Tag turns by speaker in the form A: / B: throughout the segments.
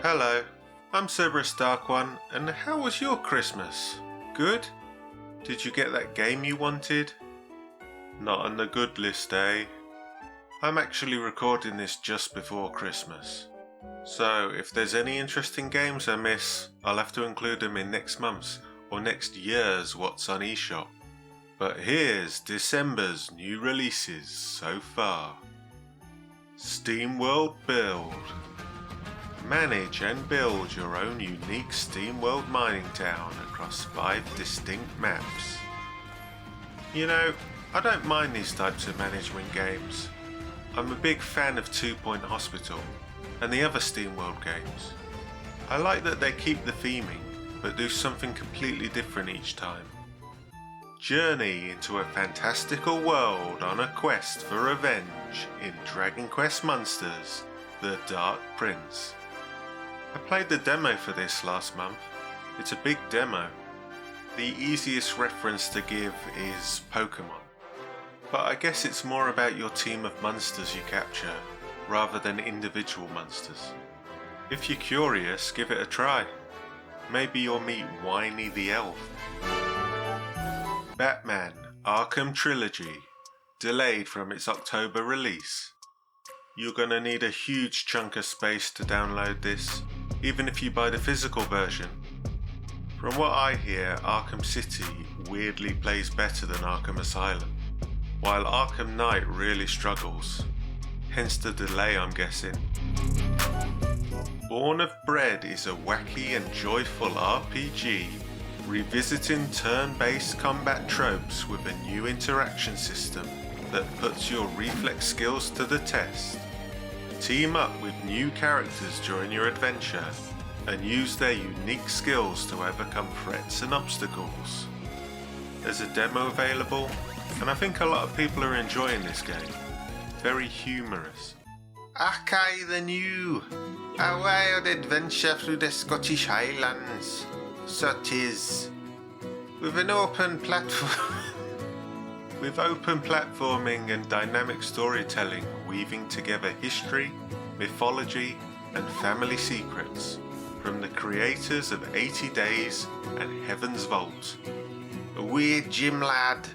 A: Hello, I'm Cerberus Dark One, and how was your Christmas? Good? Did you get that game you wanted? Not on the good list, eh? I'm actually recording this just before Christmas. So if there's any interesting games I miss, I'll have to include them in next month's or next year's What's on eShop. But here's December's new releases so far. SteamWorld Build. Manage and build your own unique SteamWorld mining town across 5 distinct maps. You know, I don't mind these types of management games. I'm a big fan of 2 Point Hospital and the other SteamWorld games. I like that they keep the theming, but do something completely different each time. Journey into a fantastical world on a quest for revenge in Dragon Quest Monsters: The Dark Prince. I played the demo for this last month. It's a big demo. The easiest reference to give is Pokemon. But I guess it's more about your team of monsters you capture, rather than individual monsters. If you're curious, give it a try. Maybe you'll meet Whiny the Elf. Batman Arkham Trilogy, delayed from its October release. You're gonna need a huge chunk of space to download this, even if you buy the physical version. From what I hear, Arkham City weirdly plays better than Arkham Asylum, while Arkham Knight really struggles, hence the delay I'm guessing. Born of Bread is a wacky and joyful RPG, revisiting turn-based combat tropes with a new interaction system that puts your reflex skills to the test. Team up with new characters during your adventure and use their unique skills to overcome threats and obstacles. There's a demo available, and I think a lot of people are enjoying this game. Very humorous. Akai the New, a wild adventure through the Scottish Highlands. So 'tis. With open platforming and dynamic storytelling weaving together history, mythology and family secrets from the creators of 80 Days and Heaven's Vault. Weird Jim lad.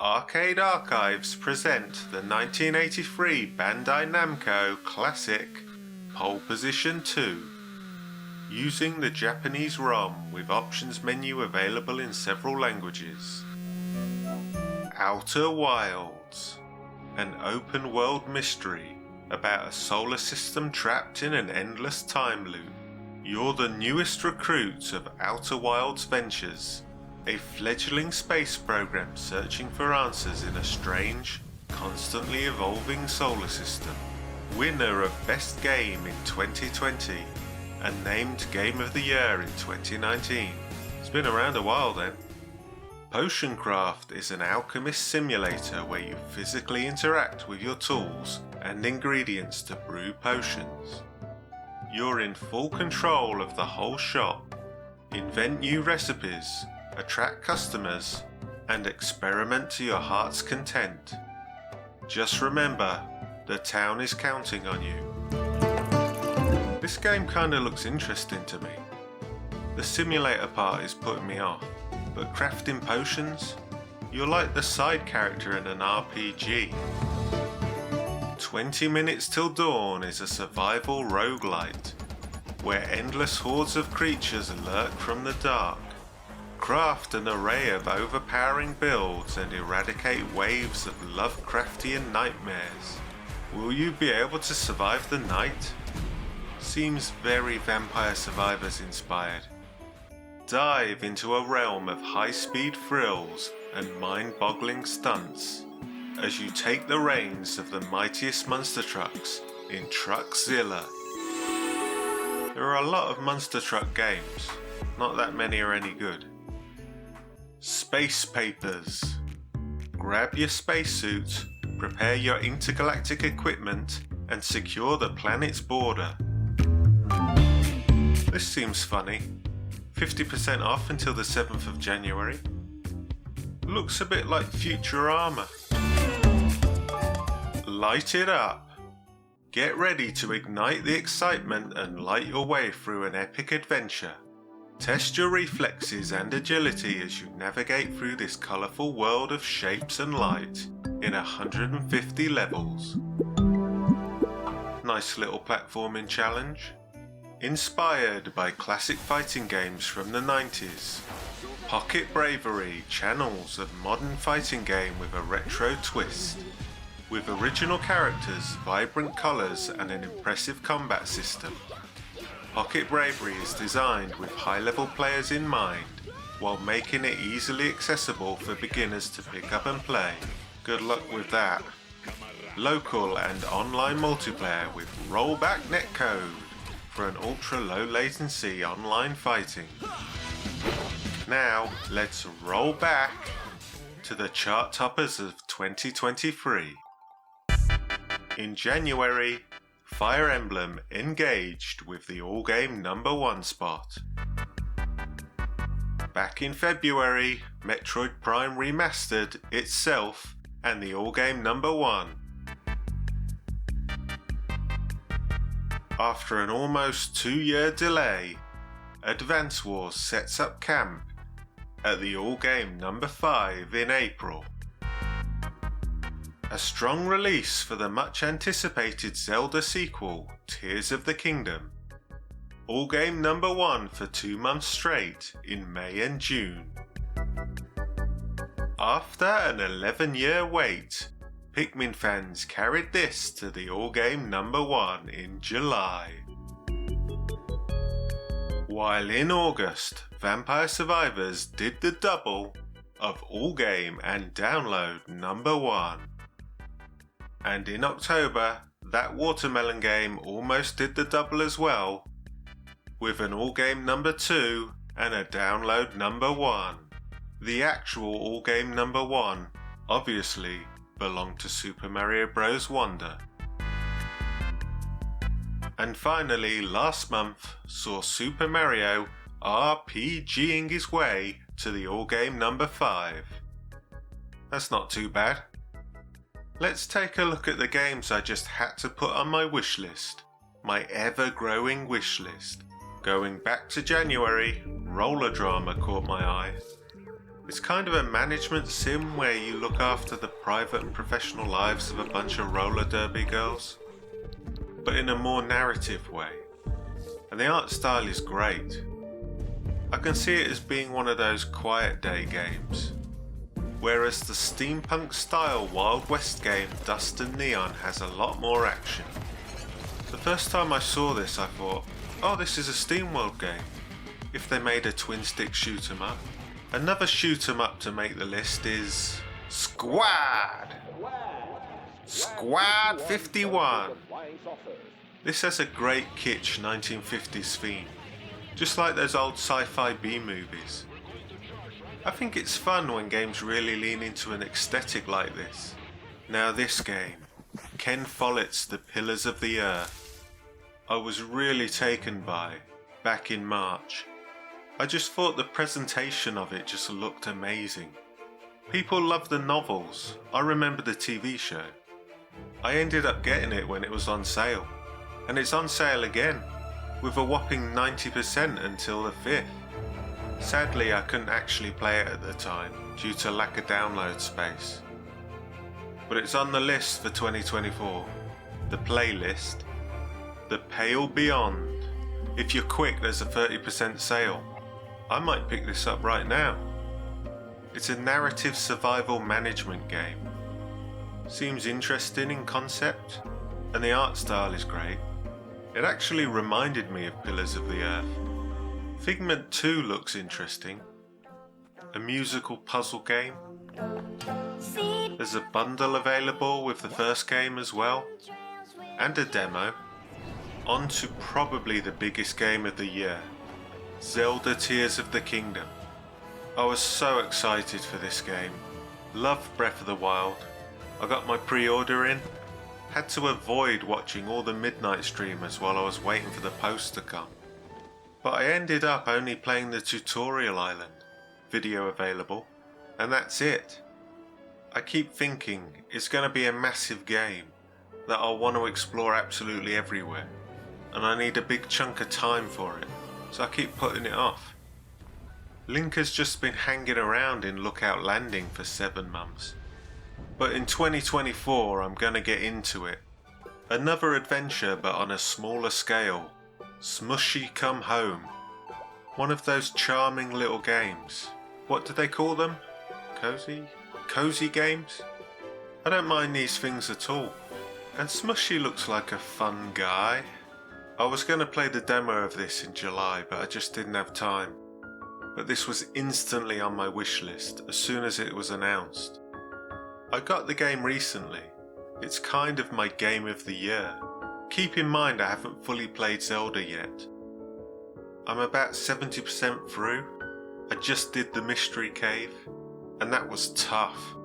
A: Arcade Archives present the 1983 Bandai Namco classic Pole Position 2. Using the Japanese ROM with options menu available in several languages. Outer Wilds, an open world mystery about a solar system trapped in an endless time loop. You're the newest recruit of Outer Wilds Ventures, a fledgling space program searching for answers in a strange, constantly evolving solar system. Winner of Best Game in 2020 and named Game of the Year in 2019. It's been around a while then. Potion Craft is an alchemist simulator where you physically interact with your tools and ingredients to brew potions. You're in full control of the whole shop. Invent new recipes, attract customers, and experiment to your heart's content. Just remember, the town is counting on you. This game kinda looks interesting to me. The simulator part is putting me off, but crafting potions? You're like the side character in an RPG. 20 Minutes Till Dawn is a survival roguelite, where endless hordes of creatures lurk from the dark. Craft an array of overpowering builds and eradicate waves of Lovecraftian nightmares. Will you be able to survive the night? Seems very Vampire Survivors inspired. Dive into a realm of high-speed thrills and mind-boggling stunts as you take the reins of the mightiest monster trucks in Truckzilla. There are a lot of monster truck games, not that many are any good. Space Papers. Grab your spacesuit, prepare your intergalactic equipment, and secure the planet's border. This seems funny. 50% off until the 7th of January. Looks a bit like Futurama. Light It Up. Get ready to ignite the excitement and light your way through an epic adventure. Test your reflexes and agility as you navigate through this colourful world of shapes and light in 150 levels. Nice little platforming challenge. Inspired by classic fighting games from the 90s, Pocket Bravery channels a modern fighting game with a retro twist. With original characters, vibrant colours and an impressive combat system, Pocket Bravery is designed with high-level players in mind, while making it easily accessible for beginners to pick up and play. Good luck with that. Local and online multiplayer with rollback netcode for an ultra-low latency online fighting. Now, let's roll back to the chart toppers of 2023. In January, Fire Emblem engaged with the all-game #1 spot. Back in February, Metroid Prime Remastered itself and the all-game #1. After an almost 2-year delay, Advance Wars sets up camp at the all-game #5 in April. A strong release for the much anticipated Zelda sequel, Tears of the Kingdom. All-game #1 for 2 months straight in May and June. After an 11-year wait, Pikmin fans carried this to the all-game #1 in July. While in August, Vampire Survivors did the double of all-game and download #1. And in October, that watermelon game almost did the double as well, with an all-game #2 and a download #1. The actual all-game #1 obviously belonged to Super Mario Bros. Wonder. And finally, last month saw Super Mario RPGing his way to the all-game #5. That's not too bad. Let's take a look at the games I just had to put on my wish list, my ever-growing wish list. Going back to January, Roller Drama caught my eye. It's kind of a management sim where you look after the private and professional lives of a bunch of roller derby girls, but in a more narrative way. And the art style is great. I can see it as being one of those quiet day games, whereas the steampunk style Wild West game Dust and Neon has a lot more action. The first time I saw this I thought, oh, this is a SteamWorld game, if they made a twin stick shoot 'em up. Another shoot 'em up to make the list is Squad! Squad 51! This has a great kitsch 1950s theme, just like those old sci-fi B-movies. I think it's fun when games really lean into an aesthetic like this. Now this game, Ken Follett's The Pillars of the Earth, I was really taken by back in March. I just thought the presentation of it just looked amazing. People love the novels, I remember the TV show. I ended up getting it when it was on sale, and it's on sale again, with a whopping 90% until the 5th. Sadly, I couldn't actually play it at the time due to lack of download space. But it's on the list for 2024, the playlist, The Pale Beyond. If you're quick, there's a 30% sale. I might pick this up right now. It's a narrative survival management game. Seems interesting in concept, and the art style is great. It actually reminded me of Pillars of the Earth. Figment 2 looks interesting. A musical puzzle game. There's a bundle available with the first game as well, and a demo. On to probably the biggest game of the year, Zelda Tears of the Kingdom. I was so excited for this game. Loved Breath of the Wild. I got my pre-order in. Had to avoid watching all the midnight streamers while I was waiting for the post to come. But I ended up only playing the tutorial island, video available, and that's it. I keep thinking it's going to be a massive game, that I'll want to explore absolutely everywhere, and I need a big chunk of time for it, so I keep putting it off. Link has just been hanging around in Lookout Landing for 7 months. But in 2024 I'm gonna get into it. Another adventure but on a smaller scale. Smushy Come Home. One of those charming little games. What do they call them? Cozy games? I don't mind these things at all. And Smushy looks like a fun guy. I was gonna play the demo of this in July, but I just didn't have time. But this was instantly on my wish list as soon as it was announced. I got the game recently. It's kind of my game of the year. Keep in mind I haven't fully played Zelda yet. I'm about 70% through. I just did the mystery cave, and that was tough.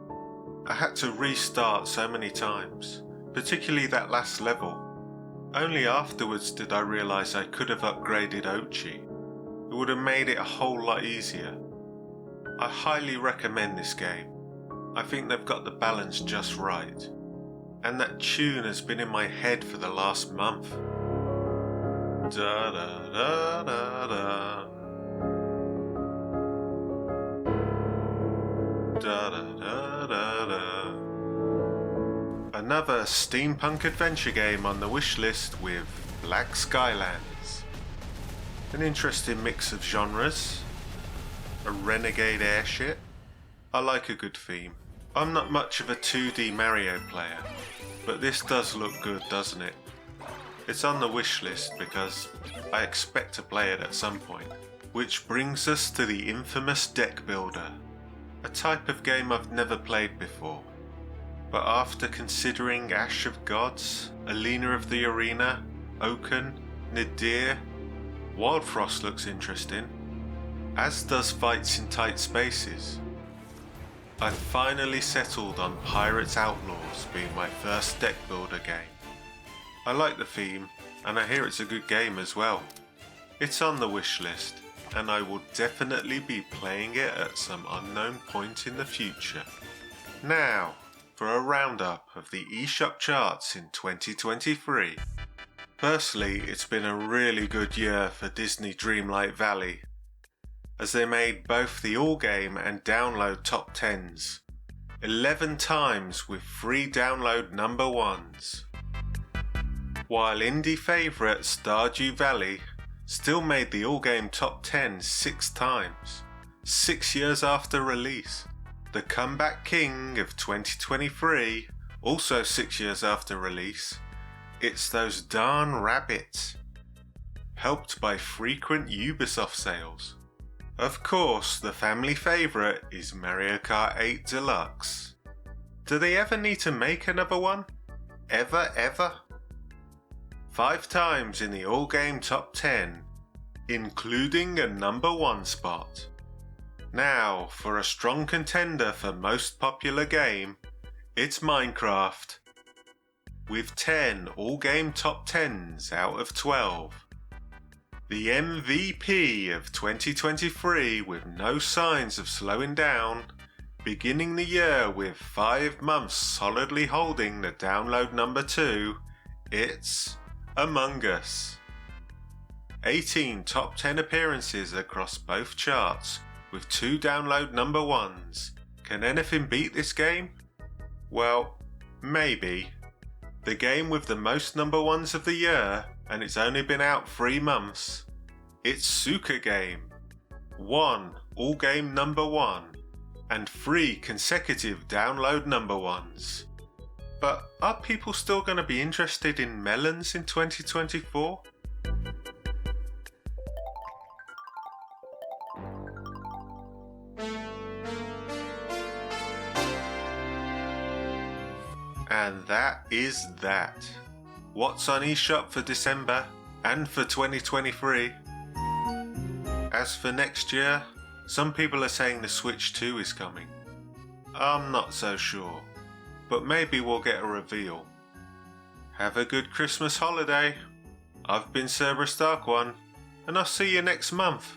A: I had to restart so many times, particularly that last level. Only afterwards did I realise I could have upgraded Ochi. It would have made it a whole lot easier. I highly recommend this game. I think they've got the balance just right. And that tune has been in my head for the last month. Da da da da da. Da da da da da. Another steampunk adventure game on the wish list with Black Skylands. An interesting mix of genres. A renegade airship. I like a good theme. I'm not much of a 2D Mario player, but this does look good, doesn't it? It's on the wish list because I expect to play it at some point. Which brings us to the infamous deck builder, a type of game I've never played before. But after considering Ash of Gods, Alina of the Arena, Oaken, Nadir, Wild Frost looks interesting, as does Fights in Tight Spaces. I've finally settled on Pirates Outlaws being my first deck builder game. I like the theme, and I hear it's a good game as well. It's on the wish list, and I will definitely be playing it at some unknown point in the future. Now, for a roundup of the eShop charts in 2023. Firstly, it's been a really good year for Disney Dreamlight Valley, as they made both the all-game and download top 10s, 11 times with 3 download number 1s. While indie favourite Stardew Valley still made the all-game top 10 6 times, 6 years after release. The comeback king of 2023, also 6 years after release, it's those darn rabbits. Helped by frequent Ubisoft sales. Of course, the family favourite is Mario Kart 8 Deluxe. Do they ever need to make another one? Ever? 5 times in the all-game top 10, including a number 1 spot. Now, for a strong contender for most popular game, it's Minecraft, with 10 all-game top 10s out of 12. The MVP of 2023 with no signs of slowing down, beginning the year with 5 months solidly holding the download number 2, it's Among Us. 18 top 10 appearances across both charts with 2 download number 1s. Can anything beat this game? Well, maybe. The game with the most number 1s of the year, and it's only been out 3 months. It's Suka Game. 1 all-game number 1, and 3 consecutive download number 1s. But are people still going to be interested in melons in 2024? And that is that. What's on eShop for December and for 2023? As for next year, some people are saying the Switch 2 is coming. I'm not so sure, but maybe we'll get a reveal. Have a good Christmas holiday. I've been Cerberus Dark One, and I'll see you next month.